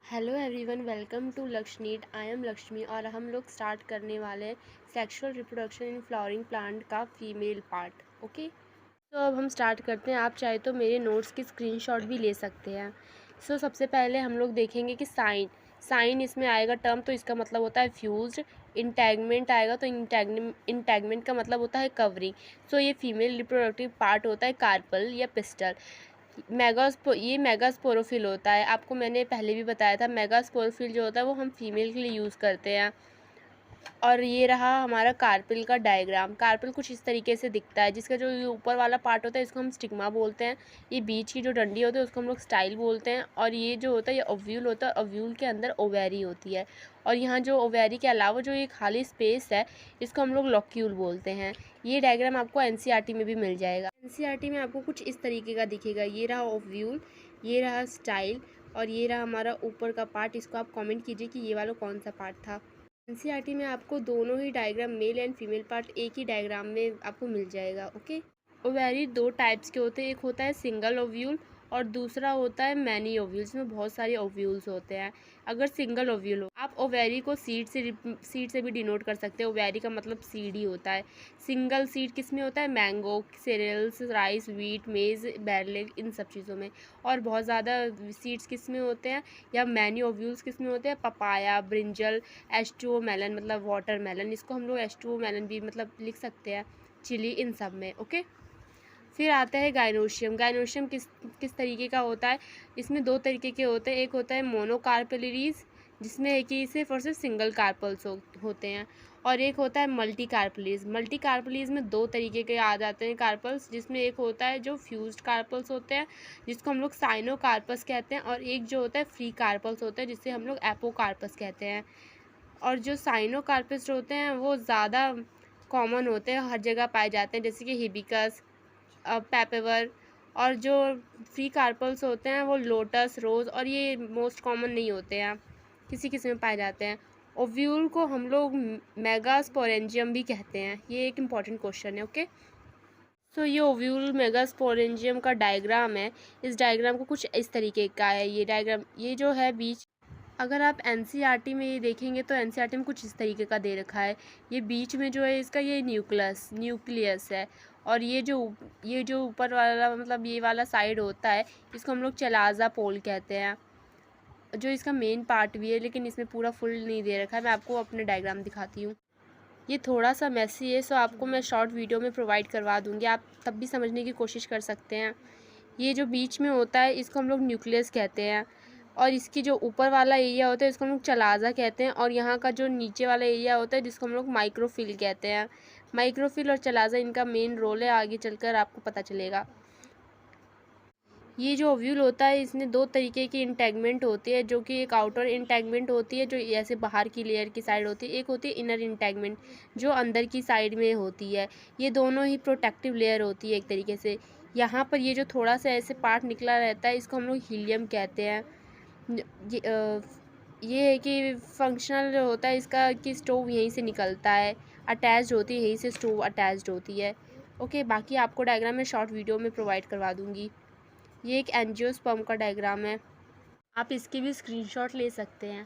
Hello everyone, welcome to Lakshmeet. I am Lakshmi और हम लोग स्टार्ट करने वाले हैं sexual reproduction in flowering plant का फीमेल पार्ट। ओके, तो अब हम स्टार्ट करते हैं। आप चाहे तो मेरे नोट्स की स्क्रीनशॉट भी ले सकते हैं। सबसे पहले हम लोग देखेंगे कि साइन साइन इसमें आएगा टर्म, तो इसका मतलब होता है फ्यूज्ड। इंटैगमेंट आएगा तो इंटैगमेंट का मतलब होता है कवरिंग। ये फीमेल रिप्रोडक्टिव पार्ट होता है कार्पल या पिस्टल। ये मेगास्पोरोफिल होता है। आपको मैंने पहले भी बताया था, मेगास्पोरोफिल जो होता है वो हम फीमेल के लिए यूज़ करते हैं। और ये रहा हमारा कार्पिल का डायग्राम। कार्पिल कुछ इस तरीके से दिखता है, जिसका जो ये ऊपर वाला पार्ट होता है इसको हम स्टिग्मा बोलते हैं। ये बीच की जो डंडी होती है उसको हम लोग स्टाइल बोलते हैं। और ये जो होता है ये ओव्यूल होता है। ओव्यूल के अंदर ओवेरी होती है। और यहाँ जो ओवेरी के अलावा जो ये खाली स्पेस है इसको हम लोग लॉक्यूल बोलते हैं। ये डायग्राम आपको एनसीईआरटी में भी मिल जाएगा। एनसीईआरटी में आपको कुछ इस तरीके का दिखेगा। ये रहा ओव्यूल, ये रहा स्टाइल, और ये रहा हमारा ऊपर का पार्ट। इसको आप कमेंट कीजिए कि ये वाला कौन सा पार्ट था। एनसीईआरटी में आपको दोनों ही diagram, male and female part, एक ही डायग्राम में आपको मिल जाएगा। ओके, ओवेरी दो टाइप्स के होते हैं। एक होता है सिंगल ओव्यूल और दूसरा होता है मैनी ओव्यूल, जिसमें बहुत सारे ओव्यूल्स होते हैं। अगर सिंगल ओव्यूल हो, आप ओवेरी को सीड से भी डिनोट कर सकते हैं। ओवेरी का मतलब सीड ही होता है। सिंगल सीड किस में होता है? मैंगो, सीरियल्स, राइस, व्हीट, मेज, बैरलेग, इन सब चीज़ों में। और बहुत ज़्यादा सीड्स किस में होते हैं, या मैनी ओव्यूल्स किस में होते हैं? पपाया, ब्रिंजल, H2O मेलन मतलब वाटर मेलन, इसको हम लोग H2O मेलन भी मतलब लिख सकते हैं, चिली, इन सब में। ओके, फिर आता है गाइनोशियम। गाइनोशियम किस किस तरीके का होता है? इसमें दो तरीके के होते हैं। एक होता है मोनोकार्पेलिरीज, जिसमें एक ही सिर्फ और सिर्फ सिंगल कार्पल्स होते हैं। और एक होता है मल्टी कार्पलीज। मल्टी कार्पलीज में दो तरीके के आ जाते हैं कार्पल्स, जिसमें एक होता है जो फ्यूज्ड कार्पल्स होते हैं, जिसको हम लोग साइनोकार्पस कहते हैं। और एक जो होता है फ्री कार्पल्स होता है, जिसे हम लोग एपोकार्पस कहते हैं। और जो साइनोकार्पस होते हैं वो ज़्यादा कॉमन होते हैं, हर जगह पाए जाते हैं, जैसे कि हिबिकस, पेपेवर। और जो फ्री कार्पल्स होते हैं वो लोटस, रोज़, और ये मोस्ट कॉमन नहीं होते हैं, किसी किसी में पाए जाते हैं। ओव्यूल को हम लोग मेगास्पोरेंजियम भी कहते हैं। ये एक इम्पॉर्टेंट क्वेश्चन है। ओके, ये ओव्यूल मेगास्पोरेंजियम का डायग्राम है। इस डायग्राम को कुछ इस तरीके का है। ये डायग्राम, ये जो है बीच, अगर आप एनसीईआरटी में ये देखेंगे तो एनसीईआरटी में कुछ इस तरीके का दे रखा है। ये बीच में जो है इसका ये न्यूक्लियस है। और ये जो ऊपर वाला मतलब ये वाला साइड होता है, इसको हम लोग चलाजा पोल कहते हैं, जो इसका मेन पार्ट भी है। लेकिन इसमें पूरा फुल नहीं दे रखा है। मैं आपको अपने डायग्राम दिखाती हूँ। ये थोड़ा सा मैसी है, आपको मैं शॉर्ट वीडियो में प्रोवाइड करवा दूँगी, आप तब भी समझने की कोशिश कर सकते हैं। ये जो बीच में होता है इसको हम लोग न्यूक्लियस कहते हैं। और इसकी जो ऊपर वाला एरिया होता है इसको हम लोग चलाजा कहते हैं। और यहाँ का जो नीचे वाला एरिया होता है जिसको हम लोग माइक्रोफिल कहते हैं। माइक्रोफिल और चलाजा, इनका मेन रोल है, आगे चलकर आपको पता चलेगा। ये जो ओव्यूल होता है इसमें दो तरीके की इंटैगमेंट होती है, जो कि एक आउटर इंटैगमेंट होती है जो ऐसे बाहर की लेयर की साइड होती है। एक होती है इनर इंटैगमेंट, जो अंदर की साइड में होती है। ये दोनों ही प्रोटेक्टिव लेयर होती है एक तरीके से। यहाँ पर ये जो थोड़ा सा ऐसे पार्ट निकला रहता है इसको हम लोग हीलियम कहते हैं। ये है कि फंक्शनल होता है इसका कि स्टोव यहीं से निकलता है, अटैच्ड होती है, यहीं से स्टोव अटैच्ड होती है। ओके, बाकी आपको डायग्राम में शॉर्ट वीडियो में प्रोवाइड करवा दूँगी। ये एक एंजियोस्पर्म का डायग्राम है, आप इसकी भी स्क्रीनशॉट ले सकते हैं।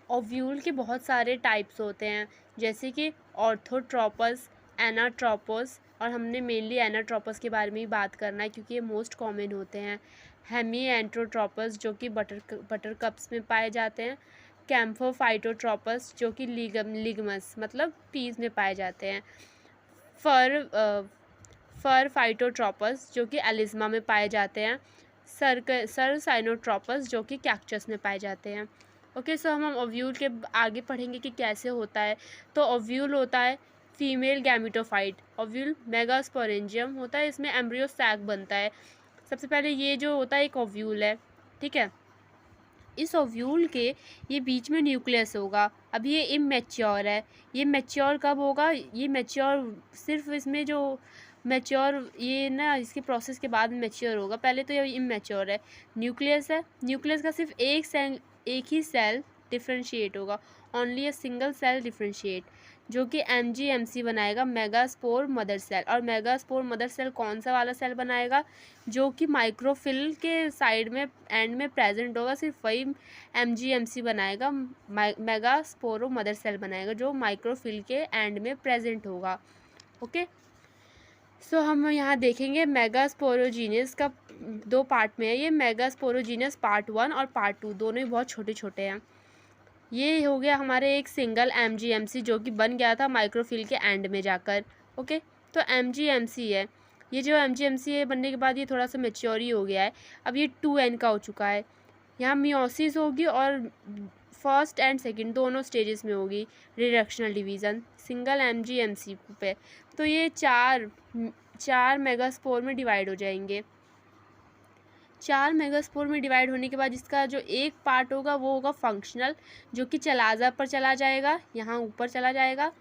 ओव्यूल के बहुत सारे टाइप्स होते हैं, जैसे कि ऑर्थोट्रोपस, एनाट्रोपस, और हमने मेनली एनाट्रोपस के बारे में ही बात करना है क्योंकि ये मोस्ट कॉमन होते हैं। हेमी एंट्रोट्रोपस, जो कि बटर कप्स में पाए जाते हैं। कैम्फोफाइटोट्रोपस, जो कि लिगमस मतलब पीस में पाए जाते हैं। फर फाइटोट्रोपस, जो कि एलिज्मा में पाए जाते हैं। सर साइनोट्रोपस, जो कि कैक्टस में पाए जाते हैं। ओके, हम ओव्यूल के आगे पढ़ेंगे कि कैसे होता है। तो ओव्यूल होता है फीमेल गैमिटोफाइट। ओव्यूल मेगास्पोरेंजियम होता है, इसमें एम्ब्रियो सैक बनता है। सबसे पहले ये जो होता है एक ओव्यूल है, ठीक है। इस ओव्यूल के ये बीच में न्यूक्लियस होगा। अब ये इमैच्योर है। ये मैच्योर कब होगा? ये मैच्योर सिर्फ इसमें जो मैच्योर ये ना इसके प्रोसेस के बाद मैच्योर होगा, पहले तो ये इमैच्योर है। न्यूक्लियस है, न्यूक्लियस का सिर्फ एक ही सेल डिफ्रेंशिएट होगा। Only a single cell differentiate. जो कि MGMC बनाएगा, मेगास्पोर मदर सेल। और मेगास्पोर मदर सेल कौन सा वाला सेल बनाएगा, जो कि माइक्रोफिल के साइड में एंड में प्रेजेंट होगा, सिर्फ वही MGMC बनाएगा, मेगास्पोरो मदर सेल बनाएगा, जो माइक्रोफिल के एंड में प्रेजेंट होगा। ओके, सो हम यहाँ देखेंगे मेगास्पोरोजीनियस का 2 पार्ट में है ये। मेगास्पोरोजीनियस पार्ट 1 और पार्ट 2 दोनों ही बहुत छोटे छोटे हैं। ये हो गया हमारे एक सिंगल MGMC जो कि बन गया था माइक्रोफिल के एंड में जाकर। ओके, तो MGMC है ये, जो MGMC है बनने के बाद ये थोड़ा सा मेच्योर ही हो गया है। अब ये 2N का हो चुका है। यहाँ मियोसिस होगी और फर्स्ट एंड सेकंड दोनों स्टेजेस में होगी रिडक्शनल डिवीज़न सिंगल MGMC पे। तो ये चार मेगास्पोर में डिवाइड हो जाएंगे। 4 मेगास्पोर में डिवाइड होने के बाद इसका जो एक पार्ट होगा वो होगा फंक्शनल, जो कि चलाजा पर चला जाएगा, यहाँ ऊपर चला जाएगा।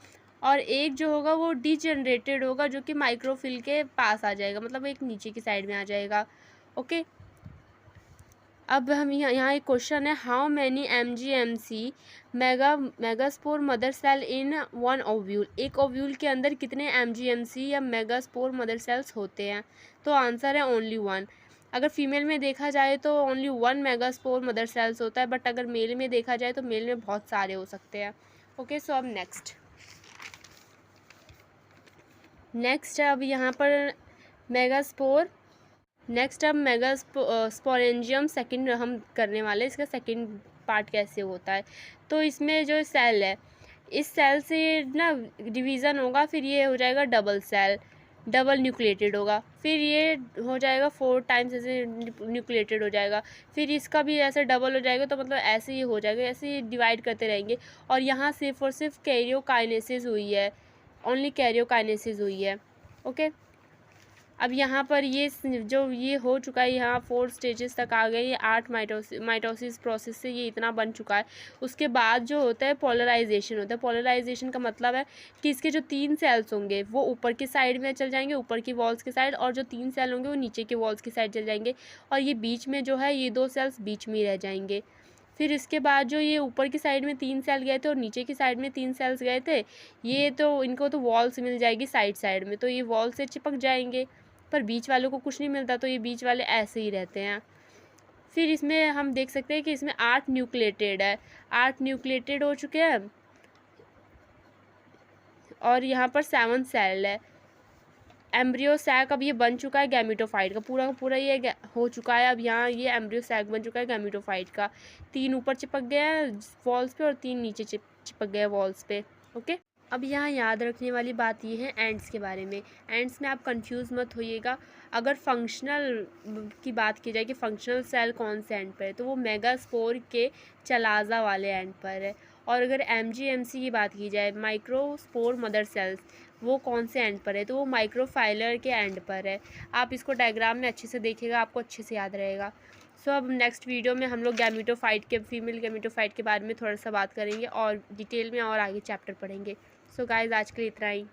और एक जो होगा वो डिजेनरेटेड होगा, जो कि माइक्रोफिल के पास आ जाएगा, मतलब एक नीचे की साइड में आ जाएगा। ओके, अब हम यहाँ एक क्वेश्चन है, how many MGMC megaspore mother cell in 1 ovule. एक ओव्यूल के अंदर कितने MGMC या मेगास्पोर मदर सेल्स होते हैं। तो आंसर है ओनली 1। अगर फीमेल में देखा जाए तो ओनली 1 मेगास्पोर मदर सेल्स होता है, बट अगर मेल में देखा जाए तो मेल में बहुत सारे हो सकते हैं। ओके, सो अब नेक्स्ट अब यहाँ पर मेगास्पोरेंजियम सेकंड हम करने वाले, इसका सेकंड पार्ट कैसे होता है। तो इसमें जो सेल है, इस सेल से ना डिवीज़न होगा, फिर ये हो जाएगा डबल सेल, डबल न्यूक्लिएटेड होगा, फिर ये हो जाएगा 4 टाइम्स ऐसे न्यूक्लिएटेड हो जाएगा, फिर इसका भी ऐसे डबल हो जाएगा। तो मतलब ऐसे ही हो जाएगा, ऐसे ही डिवाइड करते रहेंगे। और यहाँ सिर्फ और सिर्फ कैरियोकाइनेसिस हुई है, ओनली कैरियोकाइनेसिस हुई है। ओके, अब यहाँ पर ये जो ये हो चुका है, यहाँ 4 स्टेजेस तक आ गए, ये 8 माइटोसिस प्रोसेस से ये इतना बन चुका है। उसके बाद जो होता है पोलराइजेशन होता है। पोलराइजेशन का मतलब है कि इसके जो 3 सेल्स होंगे वो ऊपर की साइड में चल जाएंगे, ऊपर की वॉल्स के साइड, और जो 3 सेल होंगे वो नीचे के वॉल्स की साइड चल जाएंगे, और ये बीच में जो है ये 2 सेल्स बीच में ही रह जाएंगे। फिर इसके बाद जो ये ऊपर की साइड में 3 सेल गए थे और नीचे की साइड में 3 सेल्स गए थे, ये तो इनको तो वॉल्स मिल जाएगी साइड में, तो ये वॉल से चिपक जाएंगे, पर बीच वालों को कुछ नहीं मिलता, तो ये बीच वाले ऐसे ही रहते हैं। फिर इसमें हम देख सकते हैं कि इसमें 8 न्यूक्लिएटेड है, 8 न्यूक्लिएटेड हो चुके हैं, और यहाँ पर 7 सेल है। एम्ब्रियो सैक अब ये बन चुका है गैमेटोफाइट का पूरा ये हो चुका है। अब यहाँ ये एम्ब्रियो सैक बन चुका है गैमेटोफाइट का। 3 ऊपर चिपक गया है वॉल्स पे और 3 नीचे चिपक गया वॉल्स पे। ओके, अब यहाँ याद रखने वाली बात ये है एंड्स के बारे में। एंड्स में आप कंफ्यूज मत होइएगा। अगर फंक्शनल की बात की जाए कि फंक्शनल सेल कौन से एंड पर है, तो वो मेगास्पोर के चलाजा वाले एंड पर है। और अगर MGMC की बात की जाए, माइक्रोस्पोर मदर सेल्स, वो कौन से एंड पर है, तो वो माइक्रोफाइलर के एंड पर है। आप इसको डायग्राम में अच्छे से देखिएगा, आपको अच्छे से याद रहेगा। सो अब नेक्स्ट वीडियो में हम लोग फीमेल गैमेटोफाइट के बारे में थोड़ा सा बात करेंगे और डिटेल में और आगे चैप्टर पढ़ेंगे। सो गाइस, आज के लिए इतना ही।